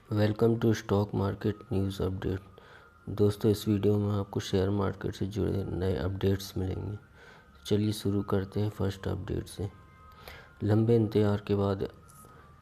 Welcome to stock market news update. दोस्तों, इस video में आपको शेयर मार्केट से जुड़े नए अपडेट्स मिलेंगे। चलिए शुरू करते हैं फर्स्ट अपडेट से। लंबे इंतजार के बाद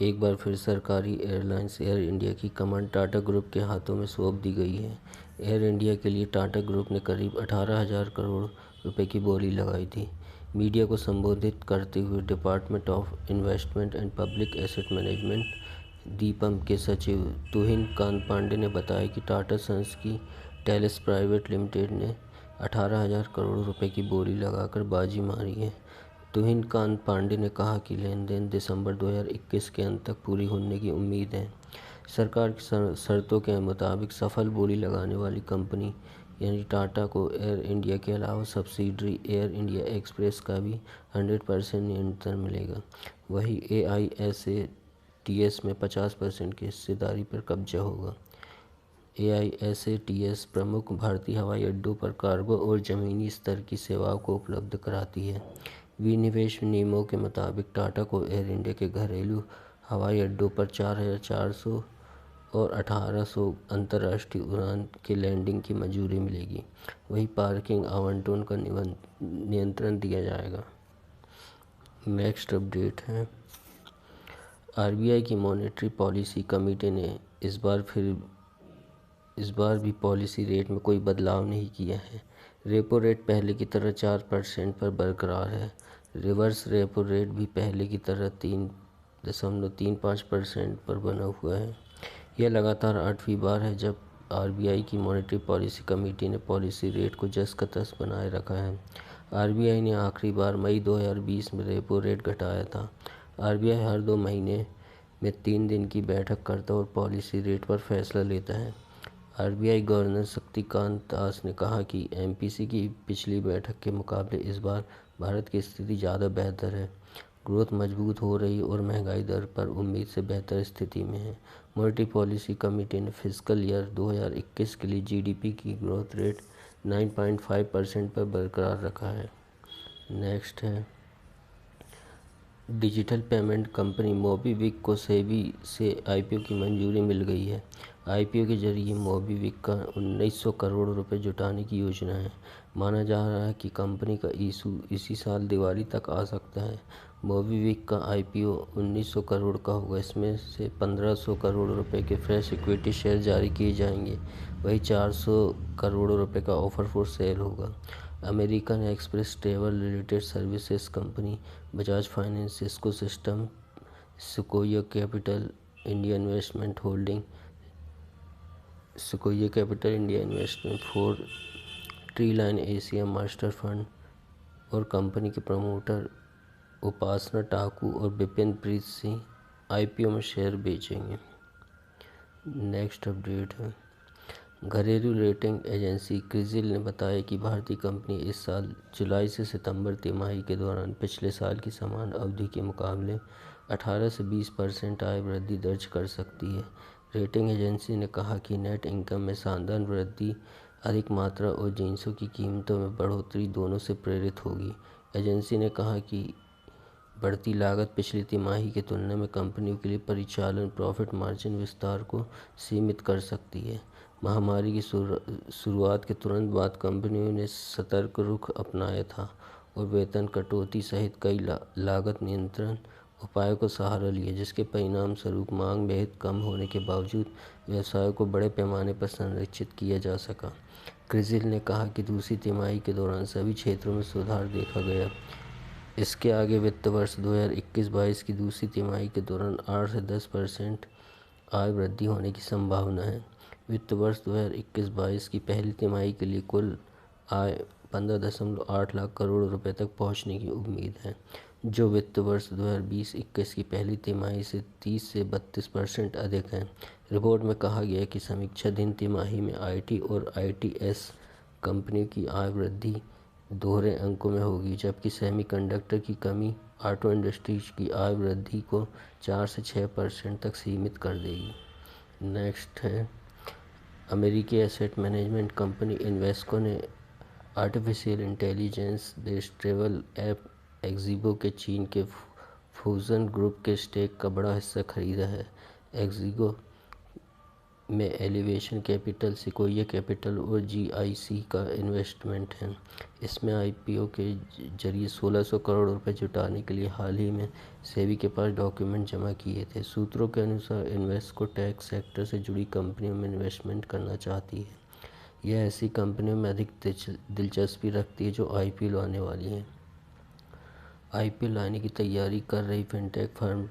एक बार फिर सरकारी एयरलाइंस एयर इंडिया की कमान टाटा ग्रुप के हाथों में सौंप दी गई है। एयर इंडिया के लिए टाटा ग्रुप ने करीब 18,000 करोड़ रुपए की बोली लगाई थी। मीडिया को संबोधित करते हुए department of investment and public asset management Deepam के सचिव तुहिन कांत पांडे ने बताया कि टाटा सन्स की टेलेस प्राइवेट लिमिटेड ने 18,000 करोड़ रुपए की बोली लगाकर बाजी मारी है। तुहिन कांत पांडे ने कहा कि लेन देन दिसंबर 2021 के अंत तक पूरी होने की उम्मीद है। सरकार की शर्तों के मुताबिक सफल बोली लगाने वाली कंपनी यानी टाटा को एयर इंडिया के अलावा सब्सिडरी एयर इंडिया एक्सप्रेस का भी 100% नियंत्रण मिलेगा। वहीं AISATS में 50% की हिस्सेदारी पर कब्जा होगा। AISATS प्रमुख भारतीय हवाई अड्डों पर कार्गो और ज़मीनी स्तर की सेवाओं को उपलब्ध कराती है। विनिवेश नियमों के मुताबिक टाटा को एयर इंडिया के घरेलू हवाई अड्डों पर 4,400 और 1,800 अंतर्राष्ट्रीय उड़ान के लैंडिंग की मंजूरी मिलेगी। वहीं पार्किंग आवंटन का नियंत्रण दिया जाएगा। नेक्स्ट अपडेट है, RBI की मॉनेटरी पॉलिसी कमेटी ने इस बार भी पॉलिसी रेट में कोई बदलाव नहीं किया है। रेपो रेट पहले की तरह 4% पर बरकरार है। रिवर्स रेपो रेट भी पहले की तरह 3.35% पर बना हुआ है। यह लगातार 8वीं बार है जब RBI की मॉनेटरी पॉलिसी कमेटी ने पॉलिसी रेट को जस का तस बनाए रखा है। RBI ने आखिरी बार मई 2020 में रेपो रेट घटाया था। RBI हर 2 महीने में 3 दिन की बैठक करता और पॉलिसी रेट पर फैसला लेता है। RBI गवर्नर शक्तिकांत दास ने कहा कि MPC की पिछली बैठक के मुकाबले इस बार भारत की स्थिति ज़्यादा बेहतर है। ग्रोथ मजबूत हो रही और महंगाई दर पर उम्मीद से बेहतर स्थिति में है। मॉनेटरी पॉलिसी कमेटी ने फिस्कल ईयर 2021 के लिए GDP की ग्रोथ रेट 9.5% पर बरकरार रखा है। नेक्स्ट है, डिजिटल पेमेंट कंपनी मोबीक्विक को सेबी से IPO की मंजूरी मिल गई है। IPO के जरिए मोबीक्विक का 1900 करोड़ रुपए जुटाने की योजना है। माना जा रहा है कि कंपनी का इशू इसी साल दिवाली तक आ सकता है। मोबीक्विक का IPO 1900 करोड़ का होगा। इसमें से 1500 करोड़ रुपए के फ्रेश इक्विटी शेयर जारी किए जाएंगे। वहीं 400 करोड़ रुपए का ऑफर फॉर सेल होगा। American express travel related services company, Bajaj finance, Cisco system, sequoia capital India investment holding, sequoia capital India investment for tree line Asia master fund और कंपनी के promoter उपासना ठाकुर और विपिन प्रीत सिंह IPO में शेयर बेचेंगे। Next update है, घरेलू rating agency CRISIL ने बताया कि भारतीय कंपनी इस साल जुलाई से सितंबर तिमाही के दौरान पिछले साल की समान अवधि के मुकाबले 18 से 20% आय वृद्धि दर्ज कर सकती है। रेटिंग एजेंसी ने कहा कि नेट इनकम में शानदार वृद्धि, अधिक मात्रा और जिंसों की कीमतों में बढ़ोतरी दोनों से प्रेरित होगी। एजेंसी ने कहा कि बढ़ती लागत पिछली तिमाही की तुलना में कंपनियों के लिए परिचालन प्रॉफिट मार्जिन विस्तार को सीमित कर सकती है। महामारी की शुरुआत के तुरंत बाद कंपनियों ने सतर्क रुख अपनाया था और वेतन कटौती सहित कई लागत नियंत्रण उपायों को सहारा लिया, जिसके परिणाम स्वरूप मांग बेहद कम होने के बावजूद व्यवसायों को बड़े पैमाने पर संरक्षित किया जा सका। क्रिसिल ने कहा कि दूसरी तिमाही के दौरान सभी क्षेत्रों में सुधार देखा गया। इसके आगे वित्त वर्ष 2021-22 की दूसरी तिमाही के दौरान 8 से 10% आय वृद्धि होने की संभावना है। वित्त वर्ष 2021-22 की पहली तिमाही के लिए कुल आय 15.8 लाख करोड़ रुपए तक पहुंचने की उम्मीद है, जो वित्त वर्ष 2020-21 की पहली तिमाही से 30 से 32% अधिक है। रिपोर्ट में कहा गया कि समीक्षाधीन तिमाही में IT और ITS कंपनियों की आय वृद्धि दोहरे अंकों में होगी, जबकि सेमीकंडक्टर की कमी ऑटो इंडस्ट्रीज की आय वृद्धि को 4 से 6% तक सीमित कर देगी। नेक्स्ट है, अमेरिकी एसेट मैनेजमेंट कंपनी इन्वेस्को ने artificial intelligence based travel app Ixigo के चीन के फ्यूजन ग्रुप के स्टेक का बड़ा हिस्सा खरीदा है। एक्जिबो में एलिवेशन कैपिटल, सिकोया कैपिटल और जीआईसी का इन्वेस्टमेंट है। इसमें आईपीओ के जरिए 1600 करोड़ रुपए जुटाने के लिए हाल ही में सेबी के पास डॉक्यूमेंट जमा किए थे। सूत्रों के अनुसार इन्वेस्को टैक्स सेक्टर से जुड़ी कंपनियों में इन्वेस्टमेंट करना चाहती है। यह ऐसी कंपनियों में अधिक दिलचस्पी रखती है जो आईपीओ लाने वाली हैं। आईपीओ लाने की तैयारी कर रही फिनटेक फर्म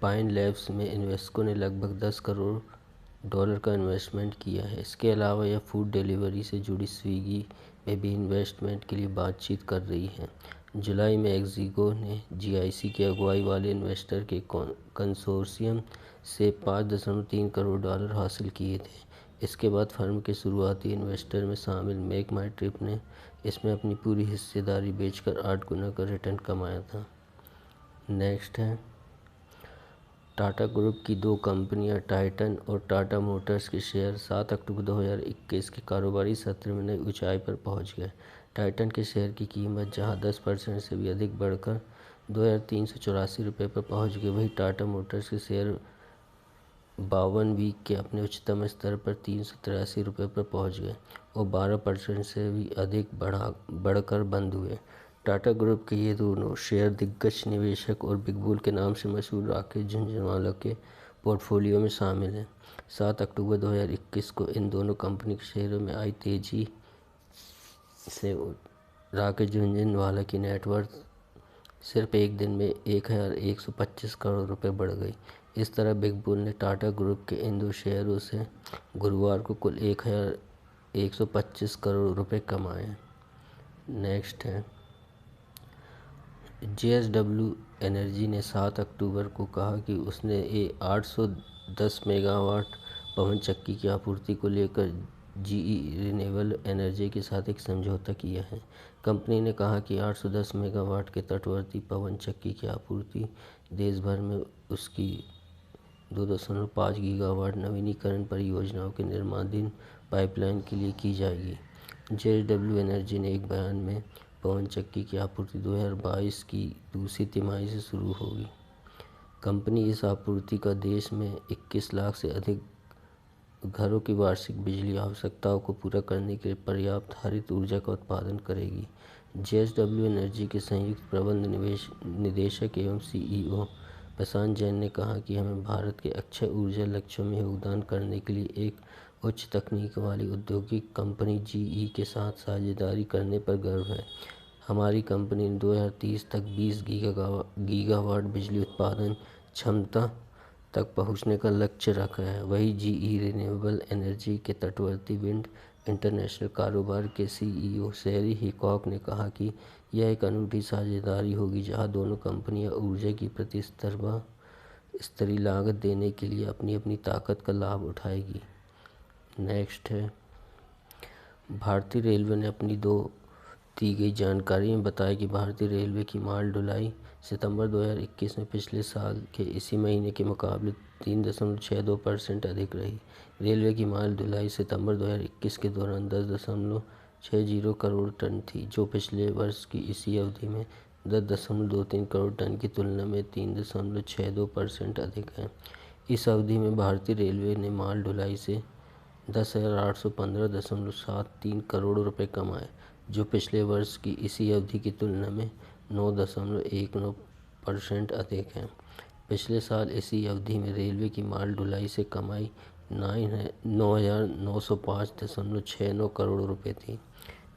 पाइन लैब्स में इन्वेस्को ने लगभग $10 करोड़ का इन्वेस्टमेंट किया है। इसके अलावा यह फूड डिलीवरी से जुड़ी स्विगी में भी इन्वेस्टमेंट के लिए बातचीत कर रही है। जुलाई में एक्जिगो ने जीआईसी की अगुवाई वाले इन्वेस्टर के कंसोर्शियम से $5.3 करोड़ हासिल किए थे। इसके बाद फर्म के शुरुआती इन्वेस्टर में शामिल मेक माई ट्रिप ने इसमें अपनी पूरी हिस्सेदारी बेचकर 8 गुना का रिटर्न कमाया था। नेक्स्ट है टाटा ग्रुप की दो कंपनियां टाइटन और टाटा मोटर्स के शेयर 7 अक्टूबर 2021 के कारोबारी सत्र में नई ऊंचाई पर पहुंच गए। टाइटन के शेयर की कीमत जहां 10% से भी अधिक बढ़कर 2384 रुपये पर पहुंच गई, वहीं टाटा मोटर्स के शेयर 52 वीक के अपने उच्चतम स्तर पर 383 रुपये पर पहुंच गए और 12% से भी अधिक बढ़कर बंद हुए। टाटा ग्रुप के ये दोनों शेयर दिग्गज निवेशक और बिग बुल के नाम से मशहूर राकेश झुनझुनवाला के पोर्टफोलियो में शामिल हैं। 7 अक्टूबर 2021 को इन दोनों कंपनी के शेयरों में आई तेजी से राकेश झुनझुनवाला की नेटवर्थ सिर्फ एक दिन में 1125 करोड़ रुपए बढ़ गई। इस तरह बिग बुल ने टाटा ग्रुप के इन दो शेयरों से गुरुवार को कुल 1125 करोड़ रुपए कमाए। नेक्स्ट है जेएसडब्ल्यू एनर्जी ने 7 अक्टूबर को कहा कि उसने 810 मेगावाट पवन चक्की की आपूर्ति को लेकर जीई रिन्यूएबल एनर्जी के साथ एक समझौता किया है। कंपनी ने कहा कि 810 मेगावाट के तटवर्ती पवन चक्की की आपूर्ति देश भर में उसकी 2.5 गीगावाट नवीनीकरण परियोजनाओं के निर्माणाधीन पाइपलाइन के लिए की जाएगी। जेएसडब्ल्यू एनर्जी ने एक बयान में पवन चक्की की आपूर्ति 2022 की दूसरी तिमाही से शुरू होगी। कंपनी इस आपूर्ति का देश में 21 लाख से अधिक घरों की वार्षिक बिजली आवश्यकताओं को पूरा करने के लिए पर्याप्त हरित ऊर्जा का उत्पादन करेगी। जेएसडब्ल्यू एनर्जी के संयुक्त प्रबंध निदेशक एवं सीईओ प्रशांत जैन ने कहा कि हमें भारत के अक्षय ऊर्जा लक्ष्यों में योगदान करने के लिए एक उच्च तकनीक वाली औद्योगिक कंपनी जीई के साथ साझेदारी करने पर गर्व है। हमारी कंपनी ने 2030 तक 20 गीगावाट बिजली उत्पादन क्षमता तक पहुंचने का लक्ष्य रखा है। वहीं जीई रिन्यूएबल एनर्जी के तटवर्ती विंड इंटरनेशनल कारोबार के सीईओ शैरी हिकॉक ने कहा कि यह एक अनूठी साझेदारी होगी जहां दोनों कंपनियां ऊर्जा की प्रतिस्पर्धी लागत देने के लिए अपनी अपनी ताकत का लाभ उठाएगी। नेक्स्ट है भारतीय रेलवे ने अपनी दी गई जानकारी में बताया कि भारतीय रेलवे की माल ढुलाई सितंबर 2021 में पिछले साल के इसी महीने के मुकाबले 3.62% अधिक रही। रेलवे की माल ढुलाई सितंबर 2021 के दौरान 10.60 करोड़ टन थी, जो पिछले वर्ष की इसी अवधि में 10.23 करोड़ टन की तुलना में 3.62% अधिक है। इस अवधि में भारतीय रेलवे ने माल ढुलाई से 10,815.73 करोड़ रुपए कमाए, जो पिछले वर्ष की इसी अवधि की तुलना में 9.19% अधिक है। पिछले साल इसी अवधि में रेलवे की माल ढुलाई से कमाई 9,905.69 करोड़ रुपए थी।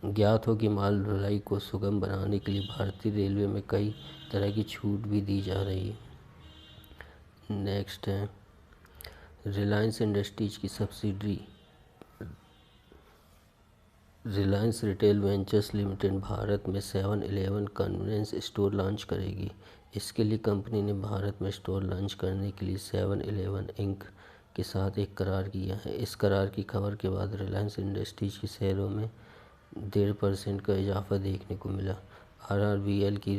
ज्ञात हो कि माल ढुलाई को सुगम बनाने के लिए भारतीय रेलवे में कई तरह की छूट भी दी जा रही है। नेक्स्ट है रिलायंस इंडस्ट्रीज की subsidiary Reliance retail ventures limited Bharat में 7-Eleven कन्वीनियंस स्टोर लॉन्च करेगी। इसके लिए कंपनी ने भारत में स्टोर लॉन्च करने के लिए 7-Eleven इंक के साथ एक करार किया है। इस करार की खबर के बाद रिलायंस इंडस्ट्रीज के शेयरों में 1.5% का इजाफा देखने को मिला। आरआरबीएल की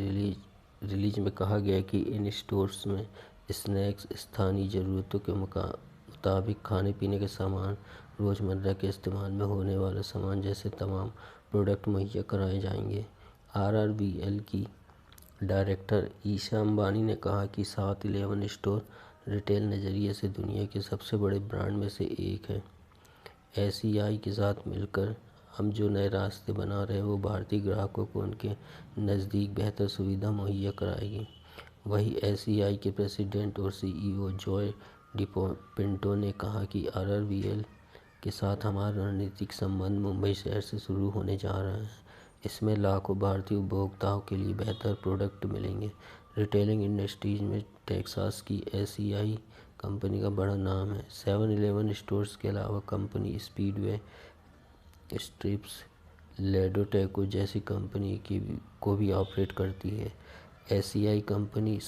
रिलीज में कहा गया कि इन स्टोर्स में स्नैक्स, स्थानीय ज़रूरतों के मुताबिक खाने पीने के सामान, रोज़मर्रा के इस्तेमाल में होने वाला सामान जैसे तमाम प्रोडक्ट मुहैया कराए जाएंगे। आरआरबीएल की डायरेक्टर ईशा अंबानी ने कहा कि 7-Eleven स्टोर रिटेल नज़रिए से दुनिया के सबसे बड़े ब्रांड में से एक है। एसईआई के साथ मिलकर हम जो नए रास्ते बना रहे हैं वो भारतीय ग्राहकों को उनके नज़दीक बेहतर सुविधा मुहैया कराएगी। वहीं एसईआई के प्रेसिडेंट और सीईओ जॉय पिंटो ने कहा कि आरआरवीएल के साथ हमारा रणनीतिक संबंध मुंबई शहर से शुरू होने जा रहा है। इसमें लाखों भारतीय उपभोक्ताओं के लिए बेहतर प्रोडक्ट मिलेंगे। रिटेलिंग इंडस्ट्रीज में टेक्सास की एसईआई कंपनी का बड़ा नाम है। 7-Eleven स्टोर्स के अलावा company speedway strips Ledo taco जैसी कंपनी को भी ऑपरेट करती है। एसईआई कंपनी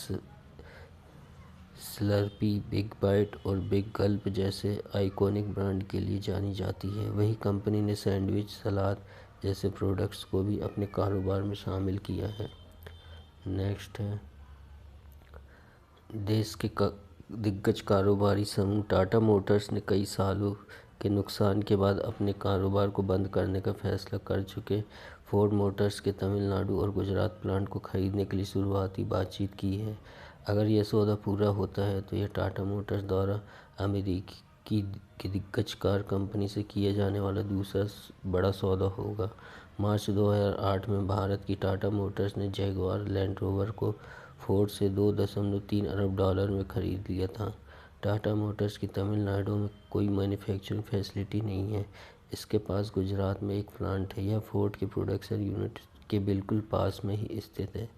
स्लर्पी, बिग बाइट और बिग गल्प जैसे आइकॉनिक ब्रांड के लिए जानी जाती है। वही कंपनी ने सैंडविच, सलाद जैसे प्रोडक्ट्स को भी अपने कारोबार में शामिल किया है। नेक्स्ट है, देश के दिग्गज कारोबारी समूह टाटा मोटर्स ने कई सालों के नुकसान के बाद अपने कारोबार को बंद करने का फैसला कर चुके फोर्ड मोटर्स के तमिलनाडु और गुजरात प्लांट को खरीदने के लिए शुरुआती बातचीत की है। अगर यह सौदा पूरा होता है तो यह टाटा मोटर्स द्वारा अमेरिकी की दिग्गज कार कंपनी से किया जाने वाला दूसरा बड़ा सौदा होगा। मार्च 2008 में भारत की टाटा मोटर्स ने जैगुआर लैंड रोवर को फोर्ड से $2.3 अरब में खरीद लिया था। टाटा मोटर्स की तमिलनाडु में कोई मैन्युफैक्चरिंग फैसिलिटी नहीं है। इसके पास गुजरात में एक प्लांट है। यह फोर्ड के प्रोडक्शन यूनिट के बिल्कुल पास में ही स्थित है।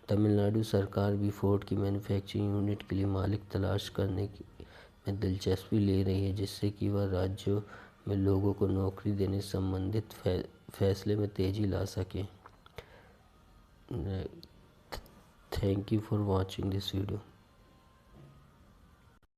तमिलनाडु सरकार भी फोर्ड की मैन्युफैक्चरिंग यूनिट के लिए मालिक तलाश करने में दिलचस्पी ले रही है, जिससे कि वह राज्यों में लोगों को नौकरी देने संबंधित फैसले में तेजी ला सके। Thank you for watching this video.